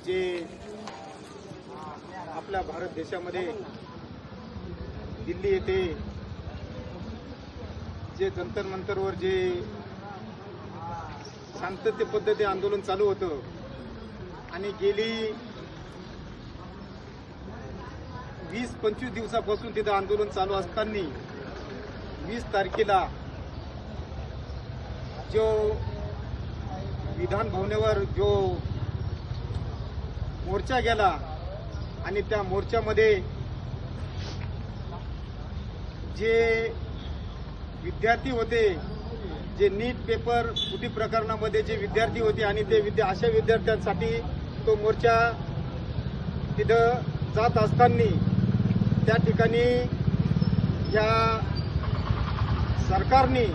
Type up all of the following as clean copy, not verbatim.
जे आपल्या भारत देशामध्ये दिल्ली येथे जे जंतर मंतरवर जे शांतते पद्धती आंदोलन चालू होतं आणि गेली 20-25 दिवसापासून तिथं आंदोलन चालू असताना 20 तारखेला जो विधान भवनावर जो मोर्चा गेला आणि त्या मोर्चामध्ये जे विद्यार्थी होते, जे नीट पेपर फुटी प्रकरणामध्ये जे विद्यार्थी होते आणि ते अशा विद्यार्थ्यांसाठी तो मोर्चा तिथं जात असताना त्या ठिकाणी या सरकारने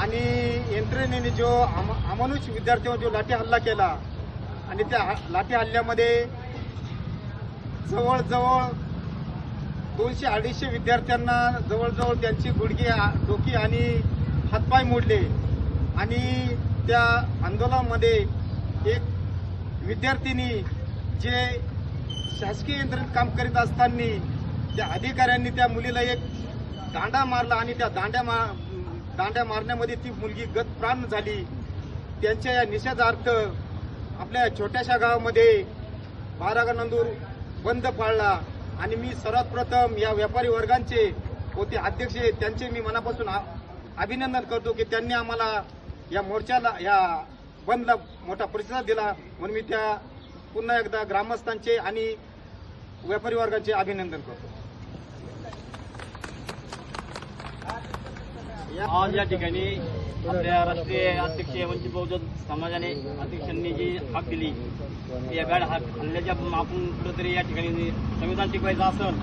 आणि यंत्रणेने जो अमानुष विद्यार्थ्यांवर जो लाठी हल्ला केला आणि त्या लाठी हल्ल्यामध्ये जवळजवळ 200-250 विद्यार्थ्यांना जवळजवळ त्यांची गुडघे, डोकी आणि हातपाय मोडले आणि त्या आंदोलनामध्ये एक विद्यार्थिनी जे शासकीय यंत्रणेत काम करीत असताना त्या अधिकाऱ्यांनी त्या मुलीला एक दांडा मारला आणि त्या दांड्या मारण्यामध्ये ती मुलगी गतप्राण झाली। त्यांच्या या निषेधार्थ आपल्या छोट्याशा गावामध्ये बारागानंदूर बंद पाळला आणि मी सर्वात प्रथम या व्यापारी वर्गांचे होते अध्यक्ष त्यांचे मी मनापासून अभिनंदन करतो की त्यांनी आम्हाला या मोर्चाला, या बंदला मोठा प्रतिसाद दिला, म्हणून मी त्या पुन्हा एकदा ग्रामस्थांचे आणि व्यापारी वर्गांचे अभिनंदन करतो। आज या ठिकाणी आपल्या राष्ट्रीय अध्यक्ष वंचित बहुजन समाजाने अध्यक्षांनी जी हाक दिली, या गाड हाक हल्ल्याच्या आपण कुठंतरी या ठिकाणी संविधान टिकवायचं असेल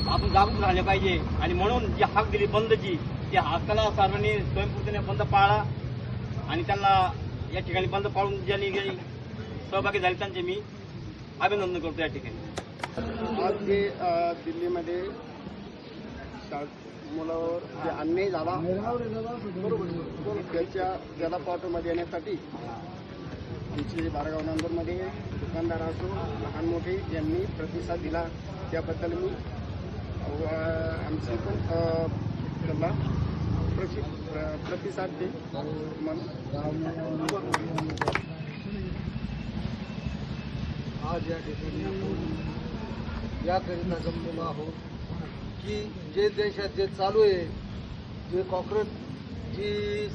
आपण जागरूक राहिले पाहिजे आणि म्हणून जी हाक दिली बंदची, त्या हाकाला सर्वांनी स्वयंपूर्तीने बंद पाळला आणि त्यांना या ठिकाणी बंद पाळून ज्यांनी सहभागी झाले त्यांचे मी अभिनंदन करतो। या ठिकाणी आज जे दिल्लीमध्ये मुलावर जे अन्याय झाला त्याच्या पाठोमध्ये येण्यासाठी आमचे बारागावनंदूरमध्ये दुकानदार असो लहान मोठे ज्यांनी प्रतिसाद दिला त्याबद्दल मी आमचे पण त्याला प्रतिसाद दे आज या ठिकाणी आपण याकरिता जमलेलो आहोत की जे देशात जे चालू आहे, जे कॉक्रोच जी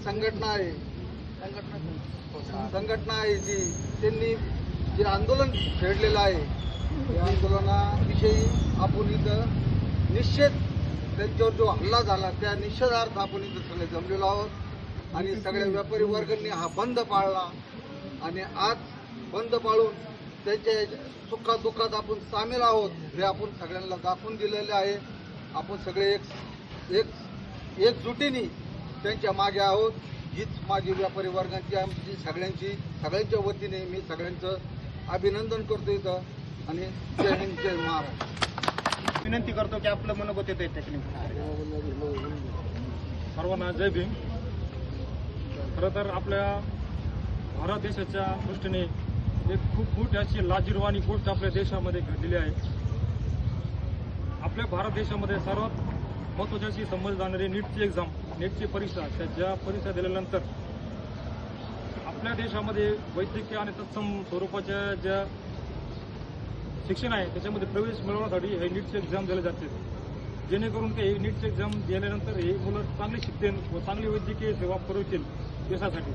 संघटना आहे जी त्यांनी जे आंदोलन छेडलेलं आहे या आंदोलनाविषयी आपण इथं निषेध, त्यांच्यावर जो हल्ला झाला त्या निषेधार्थ आपण इथं सगळे जमलेलो आहोत आणि सगळ्या व्यापारी वर्गांनी हा बंद पाळला आणि आज बंद पाळून त्यांच्या सुखादुःखात आपण सामील आहोत हे आपण सगळ्यांना दाखवून दिलेले आहे। आपण सगळे एकजुटीने त्यांच्या मागे आहोत। हीच माझी व्यापारी वर्गांची आमची सगळ्यांच्या वतीने मी सगळ्यांचं अभिनंदन करतो इथं आणि जय हिंद जय महाराष्ट्र। विनंती करतो की आपलं मनोगत येते सर्वांना जय भीम। खरं तर आपल्या भारत देशाच्या दृष्टीने एक खूप मोठी अशी लाजिरवाणी गोष्ट आपल्या देशामध्ये घडलेली आहे। आपल्या भारत देशामध्ये सर्वात महत्त्वाची अशी समजली जाणारी नीटची एक्झाम, नीटची परीक्षा, ज्या परीक्षा दिल्यानंतर आपल्या देशामध्ये वैद्यकीय आणि तत्सम स्वरूपाच्या ज्या शिक्षण आहे त्याच्यामध्ये प्रवेश मिळवण्यासाठी हे नीटची एक्झाम दिले जाते, जेणेकरून ते नीटची एक्झाम दिल्यानंतर हे मुलं चांगली शिकतील व चांगली वैद्यकीय सेवा पुरवतील देशासाठी।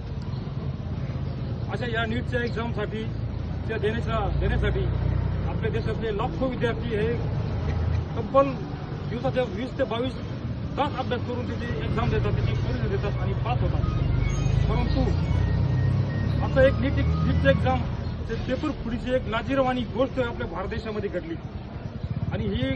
अशा या नीटच्या एक्झामसाठी देण्यासाठी आपल्या देशातले लाखो विद्यार्थी हे तब्बल दिवसाच्या 20 ते 22 तास अभ्यास करून त्याची एक्झाम देतात, त्याची परीक्षा देतात आणि पास होतात। परंतु आता एक नीटची एक्झाम पेपर फुटीची एक लाजिरवाणी गोष्ट आपल्या भारत देशामध्ये घडली आणि ही